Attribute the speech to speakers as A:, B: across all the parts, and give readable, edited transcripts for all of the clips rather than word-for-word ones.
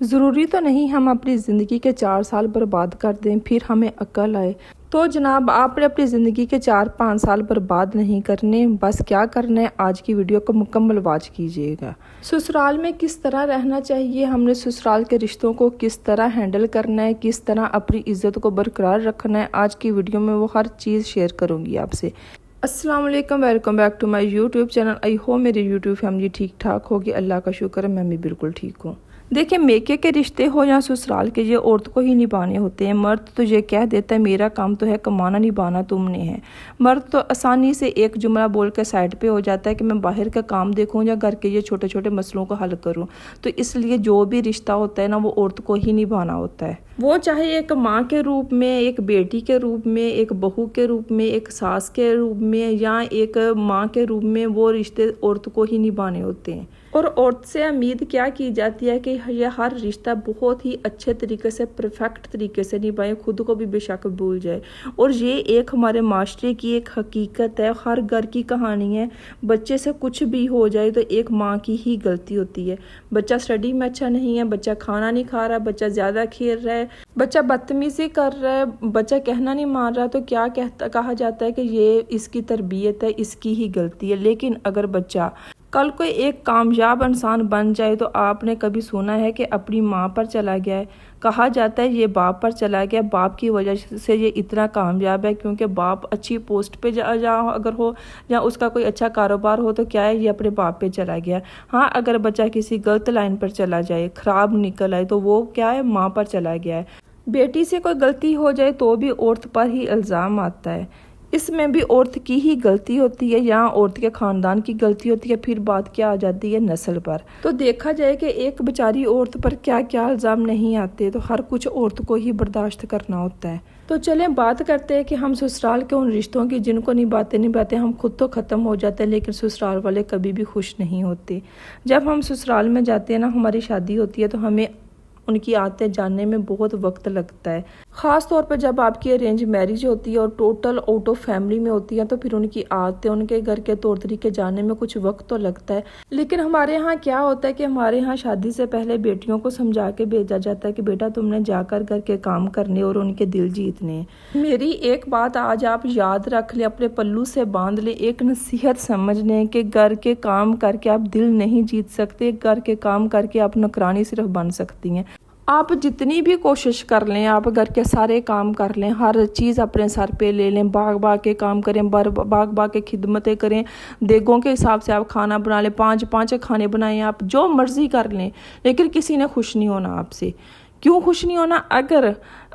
A: ضروری تو نہیں ہم اپنی زندگی کے 4 سال برباد کر دیں پھر ہمیں عقل آئے۔ تو جناب آپ نے اپنی زندگی کے 4-5 سال برباد نہیں کرنے، بس کیا کرنا ہے آج کی ویڈیو کو مکمل واچ کیجیے گا۔ سسرال میں کس طرح رہنا چاہیے، ہم نے سسرال کے رشتوں کو کس طرح ہینڈل کرنا ہے، کس طرح اپنی عزت کو برقرار رکھنا ہے، آج کی ویڈیو میں وہ ہر چیز شیئر کروں گی آپ سے۔ السلام علیکم، welcome back to my YouTube channel. I hope میری یوٹیوب فیملی ٹھیک ٹھاک ہوگی، اللہ کا شکر ہے میں بھی بالکل ٹھیک ہوں۔ دیکھیں میکے کے رشتے ہو یا سسرال کے، یہ عورت کو ہی نبھانے ہوتے ہیں۔ مرد تو یہ کہہ دیتا ہے میرا کام تو ہے کمانا، نبھانا تم نے ہے۔ مرد تو آسانی سے ایک جملہ بول کے سائڈ پہ ہو جاتا ہے کہ میں باہر کا کام دیکھوں یا گھر کے یہ چھوٹے چھوٹے مسئلوں کو حل کروں۔ تو اس لیے جو بھی رشتہ ہوتا ہے نا وہ عورت کو ہی نبھانا ہوتا ہے، وہ چاہے ایک ماں کے روپ میں، ایک بیٹی کے روپ میں، ایک بہو کے روپ میں، ایک ساس کے روپ میں یا ایک ماں کے روپ میں، وہ رشتے عورت کو ہی نبھانے ہوتے ہیں۔ اور عورت سے امید کیا کی جاتی ہے کہ یہ ہر رشتہ بہت ہی اچھے طریقے سے، پرفیکٹ طریقے سے نبھائے، خود کو بھی بے شک بھول جائے۔ اور یہ ایک ہمارے معاشرے کی ایک حقیقت ہے، ہر گھر کی کہانی ہے۔ بچے سے کچھ بھی ہو جائے تو ایک ماں کی ہی غلطی ہوتی ہے۔ بچہ اسٹڈی میں اچھا نہیں ہے، بچہ کھانا نہیں کھا رہا، بچہ زیادہ کھیل رہا ہے، بچہ بدتمیزی کر رہا ہے، بچہ کہنا نہیں مان رہا، تو کیا کہا جاتا ہے کہ یہ اس کی تربیت ہے، اس کی ہی غلطی ہے۔ لیکن اگر بچہ کل کوئی ایک کامیاب انسان بن جائے تو آپ نے کبھی سنا ہے کہ اپنی ماں پر چلا گیا ہے؟ کہا جاتا ہے یہ باپ پر چلا گیا، باپ کی وجہ سے یہ اتنا کامیاب ہے، کیونکہ باپ اچھی پوسٹ پہ اگر ہو یا اس کا کوئی اچھا کاروبار ہو تو کیا ہے یہ اپنے باپ پہ چلا گیا۔ ہاں اگر بچہ کسی غلط لائن پر چلا جائے، خراب نکل آئے، تو وہ کیا ہے ماں پر چلا گیا ہے۔ بیٹی سے کوئی غلطی ہو جائے تو بھی عورت پر ہی الزام آتا ہے، اس میں بھی عورت کی ہی غلطی ہوتی ہے یا عورت کے خاندان کی غلطی ہوتی ہے۔ پھر بات کیا آ جاتی ہے نسل پر، تو دیکھا جائے کہ ایک بیچاری عورت پر کیا کیا الزام نہیں آتے، تو ہر کچھ عورت کو ہی برداشت کرنا ہوتا ہے۔ تو چلیں بات کرتے ہیں کہ ہم سسرال کے ان رشتوں کی جن کو نبھاتے ہم خود تو ختم ہو جاتے ہیں، لیکن سسرال والے کبھی بھی خوش نہیں ہوتے۔ جب ہم سسرال میں جاتے ہیں نا، ہماری شادی ہوتی ہے تو ہمیں ان کی عادتیں جاننے میں بہت وقت لگتا ہے، خاص طور پر جب آپ کی ارینج میرج ہوتی ہے اور ٹوٹل آؤٹ آف فیملی میں ہوتی ہے، تو پھر ان کی عادتیں، ان کے گھر کے طور طریقے جاننے میں کچھ وقت تو لگتا ہے۔ لیکن ہمارے ہاں کیا ہوتا ہے کہ ہمارے ہاں شادی سے پہلے بیٹیوں کو سمجھا کے بھیجا جاتا ہے کہ بیٹا تم نے جا کر گھر کے کام کرنے اور ان کے دل جیتنے۔ میری ایک بات آج آپ یاد رکھ لیں، اپنے پلو سے باندھ لیں، ایک نصیحت سمجھ لیں کہ گھر کے کام کر کے آپ دل نہیں جیت سکتے، گھر کے کام کر کے آپ نوکرانی صرف بن سکتی ہیں۔ آپ جتنی بھی کوشش کر لیں، آپ گھر کے سارے کام کر لیں، ہر چیز اپنے سر پہ لے لیں، باغ کے کام کریں، باغ کے خدمتیں کریں، دیگوں کے حساب سے آپ کھانا بنا لیں، 5 کھانے بنائیں، آپ جو مرضی کر لیں، لیکن کسی نے خوش نہیں ہونا آپ سے۔ کیوں خوش نہیں ہونا؟ اگر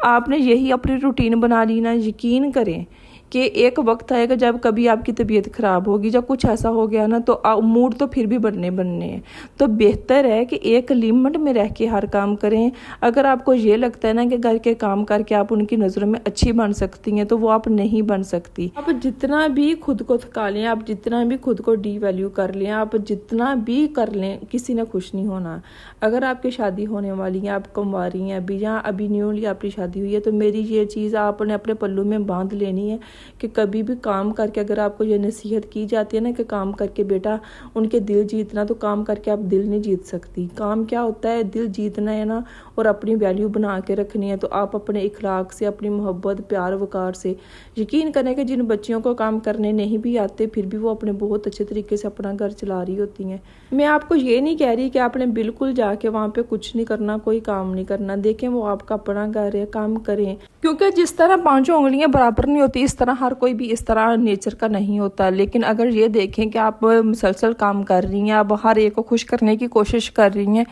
A: آپ نے یہی اپنی روٹین بنا لی نا، یقین کریں کہ ایک وقت آئے گا جب کبھی آپ کی طبیعت خراب ہوگی، جب کچھ ایسا ہو گیا نا، تو موڈ تو پھر بھی بننے ہیں۔ تو بہتر ہے کہ ایک لمٹ میں رہ کے ہر کام کریں۔ اگر آپ کو یہ لگتا ہے نا کہ گھر کے کام کر کے آپ ان کی نظروں میں اچھی بن سکتی ہیں، تو وہ آپ نہیں بن سکتی۔ آپ جتنا بھی خود کو تھکا لیں، آپ جتنا بھی خود کو ڈی ویلیو کر لیں، آپ جتنا بھی کر لیں، کسی نے خوش نہیں ہونا۔ اگر آپ کی شادی ہونے والی ہے، آپ کموا رہی ہیں ابھی یا ابھی نیولی آپ کی شادی ہوئی ہے، تو میری یہ چیز آپ نے اپنے پلو میں باندھ لینی ہے کہ کبھی بھی کام کر کے، اگر آپ کو یہ نصیحت کی جاتی ہے نا کہ کام کر کے بیٹا ان کے دل جیتنا، تو کام کر کے آپ دل نہیں جیت سکتی۔ کام کیا ہوتا ہے؟ دل جیتنا ہے نا، اور اپنی ویلیو بنا کے رکھنی ہے۔ تو آپ اپنے اخلاق سے، اپنی محبت، پیار، وقار سے، یقین کریں کہ جن بچیوں کو کام کرنے نہیں بھی آتے پھر بھی وہ اپنے بہت اچھے طریقے سے اپنا گھر چلا رہی ہوتی ہیں۔ میں آپ کو یہ نہیں کہہ رہی کہ آپ نے بالکل جا کے وہاں پہ کچھ نہیں کرنا، کوئی کام نہیں کرنا۔ دیکھیں وہ آپ کا اپنا گھر ہے، کام کریں، کیونکہ جس طرح 5 انگلیاں برابر نہیں ہوتی، اس طرح ہر کوئی بھی اس طرح نیچر کا نہیں ہوتا۔ لیکن اگر یہ دیکھیں کہ آپ مسلسل کام کر رہی ہیں، آپ ہر ایک کو خوش کرنے کی کوشش کر رہی ہیں،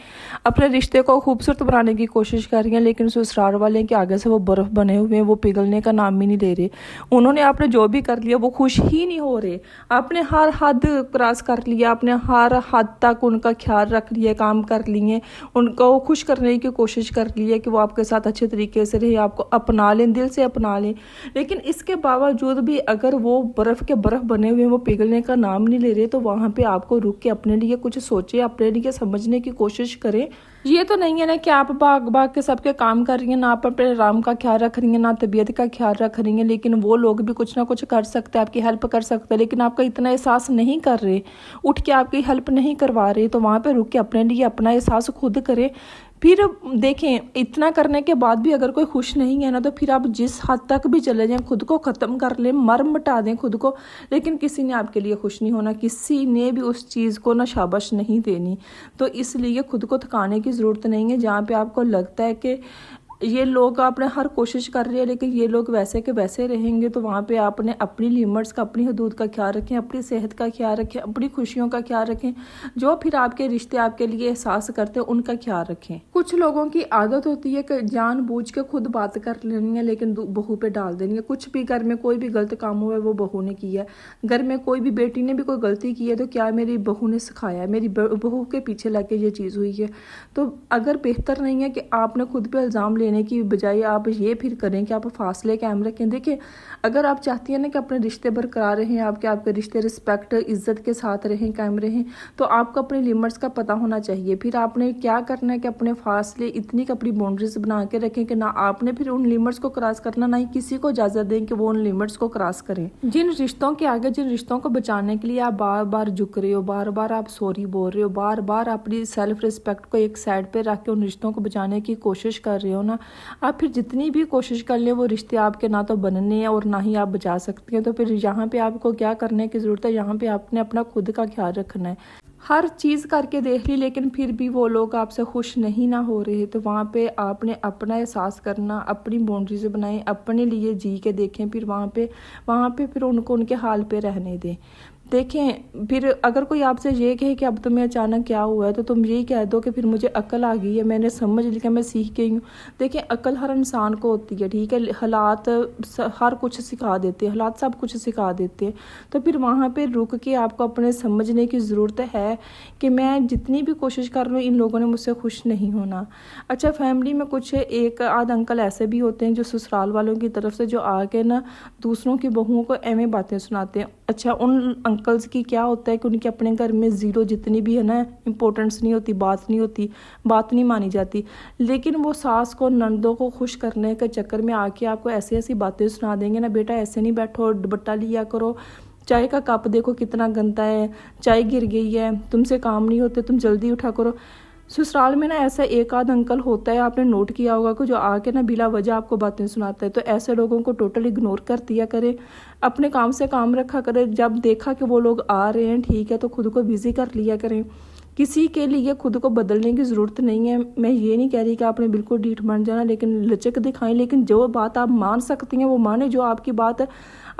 A: اپنے رشتے کو خوبصورت بنانے کی کوشش کر رہی ہیں، لیکن سسرال والے کے آگے سے وہ برف بنے ہوئے ہیں، وہ پگھلنے کا نام ہی نہیں لے رہے۔ انہوں نے آپ نے جو بھی کر لیا وہ خوش ہی نہیں ہو رہے۔ آپ نے ہر حد کراس کر لیا، آپ نے ہر حد تک ان کا خیال رکھ لیا، کام کر لیے، ان کو خوش کرنے کی کوشش کر لی ہے کہ وہ آپ کے ساتھ اچھے طریقے سے رہے، آپ کو اپنا لیں، دل سے اپنا لیں۔ لیکن اس کے باوجود بھی اگر وہ برف بنے ہوئے وہ پگھلنے کا نام نہیں لے رہے، تو وہاں پہ آپ کو رک کے اپنے لیے کچھ سوچیں، اپنے لیے سمجھنے کی کوشش کریں۔ یہ تو نہیں ہے نا کہ آپ باغ کے سب کے کام کر رہی ہیں، نہ آپ اپنے آرام کا خیال رکھ رہی ہیں، نہ طبیعت کا خیال رکھ رہی ہیں، لیکن وہ لوگ بھی کچھ نہ کچھ کر سکتے ہیں، آپ کی ہیلپ کر سکتے ہیں، لیکن آپ کا اتنا احساس نہیں کر رہے، اٹھ کے آپ کی ہیلپ نہیں کروا رہے، تو وہاں پہ رک کے اپنے لیے اپنا احساس خود کریں۔ फिर देखें, इतना करने के बाद भी अगर कोई खुश नहीं है ना, तो फिर आप जिस हद तक भी चले जाएं, खुद को ख़त्म कर लें, मर मिटा दें खुद को, लेकिन किसी ने आपके लिए खुश नहीं होना, किसी ने भी उस चीज़ को ना शाबाश नहीं देनी। तो इसलिए खुद को थकाने की ज़रूरत नहीं है। जहाँ पे आपको लगता है कि ये लोग आपने हर कोशिश कर रही है लेकिन ये लोग वैसे के वैसे रहेंगे, तो वहाँ पे आपने अपनी लिमिट्स का, अपनी हदूद का ख्याल रखें, अपनी सेहत का ख्याल रखें, अपनी खुशियों का ख्याल रखें। जो फिर आपके रिश्ते आपके लिए एहसास करते हैं उनका ख्याल रखें। कुछ लोगों की आदत होती है कि जानबूझ के खुद बात कर लेनी है लेकिन बहू पे डाल देनी है। कुछ भी घर में कोई भी गलत काम हुआ है वो बहू ने किया है। घर में कोई भी बेटी ने भी कोई गलती की है तो क्या मेरी बहू ने सिखाया है, मेरी बहू के पीछे लग के ये चीज़ हुई है। तो अगर बेहतर नहीं है कि आपने खुद पे इल्ज़ाम लेने की बजाय आप ये फिर करें कि आप फासले कायम रखें। देखिए, अगर आप चाहती हैं ना कि अपने रिश्ते बरकरार रहें, आपके रिश्ते रिस्पेक्ट इज्जत के साथ रहें, कायम रहें, तो आपको अपने लिमिट्स का पता होना चाहिए। फिर आपने क्या करना है कि अपने फासले इतनी अपनी बाउंड्रीज बना के रखें कि ना आपने फिर उन लिमिट्स को क्रॉस करना, ना ही किसी को इजाज़त दें कि वो उन लिमिट्स को क्रॉस करें। जिन रिश्तों के आगे, जिन रिश्तों को बचाने के लिए आप बार बार झुक रहे हो, बार बार आप सॉरी बोल रहे हो, बार बार अपनी सेल्फ रिस्पेक्ट को एक साइड पे रख के उन रिश्तों को बचाने की कोशिश कर रहे हो ना, आप फिर जितनी भी कोशिश कर लें वो रिश्ते आपके ना तो बनने हैं और ना ही आप बचा सकती हैं। तो फिर यहाँ पे आपको क्या करने की ज़रूरत है, यहाँ पे आपने अपना खुद का ख्याल रखना है। हर चीज़ करके देख ली लेकिन फिर भी वो लोग आपसे खुश नहीं ना हो रहे, तो वहाँ पे आपने अपना एहसास करना, अपनी बाउंड्रीज बनाएं, अपने लिए जी के देखें, फिर वहाँ पे फिर उनको उनके हाल पे रहने दें। देखें, फिर अगर कोई आपसे ये कहे कि अब तुम्हें अचानक क्या हुआ है, तो तुम यही कह दो कि फिर मुझे अक्ल आ गई है, मैंने समझ लिया, मैं सीख गई हूँ। देखें, अक्ल हर इंसान को होती है, ठीक है, हालात हर कुछ सिखा देते हैं, हालात सब कुछ सिखा देते हैं। तो फिर वहाँ पे रुक के आपको अपने समझने की ज़रूरत है कि मैं जितनी भी कोशिश कर रही हूँ इन लोगों ने मुझसे खुश नहीं होना। अच्छा, फैमिली में कुछ एक आध अंकल ऐसे भी होते हैं जो ससुराल वालों की तरफ से जो आके ना दूसरों की बहुओं को ऐਵੇਂ बातें सुनाते हैं। अच्छा, उन अंकल्स की क्या होता है कि उनके अपने घर में ज़ीरो जितनी भी है ना इम्पोर्टेंस नहीं होती, बात नहीं होती, बात नहीं मानी जाती, लेकिन वो सास को, नंदों को खुश करने के चक्कर में आके आपको ऐसी ऐसी बातें सुना देंगे ना, बेटा ऐसे नहीं बैठो, दुपट्टा लिया करो, चाय का कप देखो कितना गंदा है, चाय गिर गई है, तुमसे काम नहीं होते, तुम जल्दी उठा करो। ससुराल में ना ऐसा एक आध अंकल होता है, आपने नोट किया होगा कि जो आके ना बिला वजह आपको बातें सुनाता है। तो ऐसे लोगों को टोटल इग्नोर कर दिया करें, अपने काम से काम रखा करें। जब देखा कि वो लोग आ रहे हैं, ठीक है, तो खुद को बिजी कर लिया करें। किसी के लिए खुद को बदलने की ज़रूरत नहीं है। मैं ये नहीं कह रही कि आपने बिल्कुल ढीठ बन जाना, लेकिन लचक दिखाएं, लेकिन जो बात आप मान सकती हैं वो माने। जो आपकी बात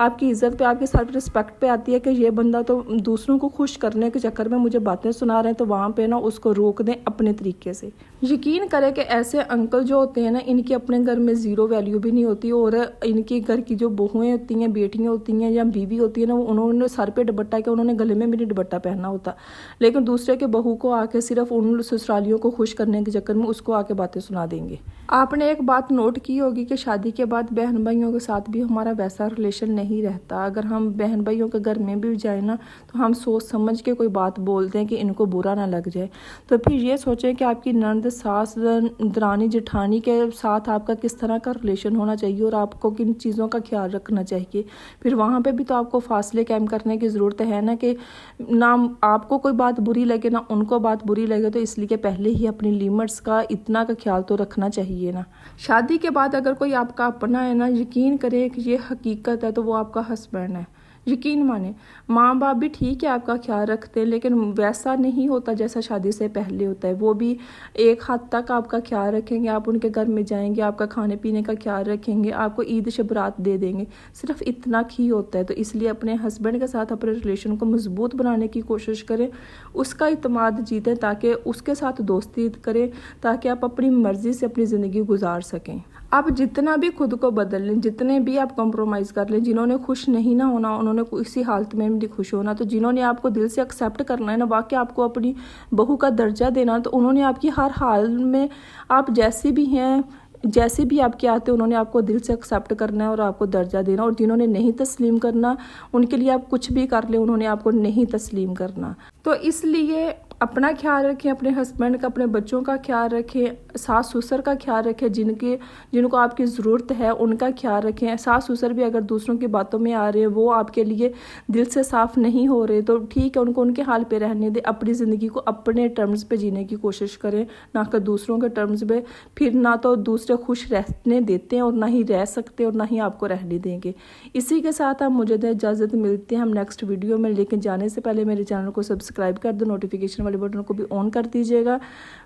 A: आपकी इज्जत पे, आपके सेल्फ रिस्पेक्ट पे आती है कि ये बंदा तो दूसरों को खुश करने के चक्कर में मुझे बातें सुना रहे हैं, तो वहाँ पे ना उसको रोक दें अपने तरीके से। यकीन करें कि ऐसे अंकल जो होते हैं ना, इनकी अपने घर में ज़ीरो वैल्यू भी नहीं होती, और इनके घर की जो बहुएँ होती हैं, बेटियाँ होती हैं या बीवी होती है ना, उन्होंने सर पे दुपट्टा के, उन्होंने गले में भी नहीं दुपट्टा पहनना होता, लेकिन दूसरे के बहू को आके सिर्फ उन ससुरालियों को खुश करने के चक्कर में उसको आके बातें सुना देंगे। आपने एक बात नोट की होगी कि शादी के बाद बहन भाइयों के साथ भी हमारा वैसा रिलेशन नहीं रहता। अगर हम बहन भाइयों के घर में भी जाए ना, तो हम सोच समझ के कोई बात बोलते हैं कि इनको बुरा ना लग जाए। तो फिर ये सोचें कि आपकी नंद, सास, दरानी, जेठानी के साथ आपका किस तरह का रिलेशन होना चाहिए और आपको किन चीज़ों का ख्याल रखना चाहिए। फिर वहाँ पे भी तो आपको फासले कायम करने की ज़रूरत है ना, कि ना आपको कोई बात बुरी लगे ना उनको बात बुरी लगे। तो इसलिए पहले ही अपनी लिमिट्स का इतना का ख्याल तो रखना चाहिए ना। शादी के बाद अगर कोई आपका अपना है ना, यकीन करें कि ये हकीकत है, तो वो आपका हस्बैंड है। यकीन माने, माँ बाप भी ठीक है आपका ख्याल रखते हैं, लेकिन वैसा नहीं होता जैसा शादी से पहले होता है। वो भी एक हद तक आपका ख्याल रखेंगे, आप उनके घर में जाएंगे, आपका खाने पीने का ख्याल रखेंगे, आपको ईद शबरात दे देंगे, सिर्फ इतना ही होता है। तो इसलिए अपने हस्बैंड के साथ अपने रिलेशन को मजबूत बनाने की कोशिश करें, उसका इत्मीनान जीतें, ताकि उसके साथ दोस्ती करें, ताकि आप अपनी मर्ज़ी से अपनी ज़िंदगी गुजार सकें। आप जितना भी खुद को बदल लें, जितने भी आप कॉम्प्रोमाइज़ कर लें, जिन्होंने खुश नहीं ना होना उन्होंने इसी हालत में नहीं खुश होना, तो जिन्होंने आपको दिल से एक्सेप्ट करना है ना, वाकई आपको अपनी बहू का दर्जा देना, तो उन्होंने आपकी हर हाल में, आप जैसे भी हैं, जैसे भी आपके आते उन्होंने आपको दिल से एक्सेप्ट करना है और आपको दर्जा देना। और जिन्होंने नहीं तस्लीम करना, उनके लिए आप कुछ भी कर ले, उन्होंने आपको नहीं तस्लीम करना। तो इसलिए अपना ख्याल रखें, अपने हस्बैंड का, अपने बच्चों का ख्याल रखें, सास ससुर का ख्याल रखें, जिनको आपकी ज़रूरत है उनका ख्याल रखें। सास ससुर भी अगर दूसरों की बातों में आ रहे हैं, वो आपके लिए दिल से साफ़ नहीं हो रहे, तो ठीक है, उनको उनके हाल पे रहने दें। अपनी ज़िंदगी को अपने टर्म्स पे जीने की कोशिश करें, ना कि दूसरों के टर्म्स पे। फिर ना तो दूसरे खुश रहने देते हैं और ना ही रह सकते और ना ही आपको रहने देंगे। इसी के साथ आप मुझे दें इजाज़त, मिलते हैं हम नेक्स्ट वीडियो में। लेकिन जाने से पहले मेरे चैनल को सब्सक्राइब कर दो, नोटिफिकेशन वाले बटन को भी ऑन कर दीजिएगा।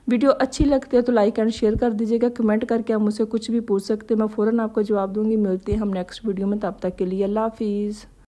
A: वीडियो अच्छी लगती है तो लाइक एंड शेयर कर दीजिएगा। कमेंट करके आप मुझसे कुछ भी पूछ सकते हैं, मैं फ़ौरन आपको जवाब दूंगी। मिलते हैं हम नेक्स्ट वीडियो में, तब तक के लिए अल्लाह हाफिज़।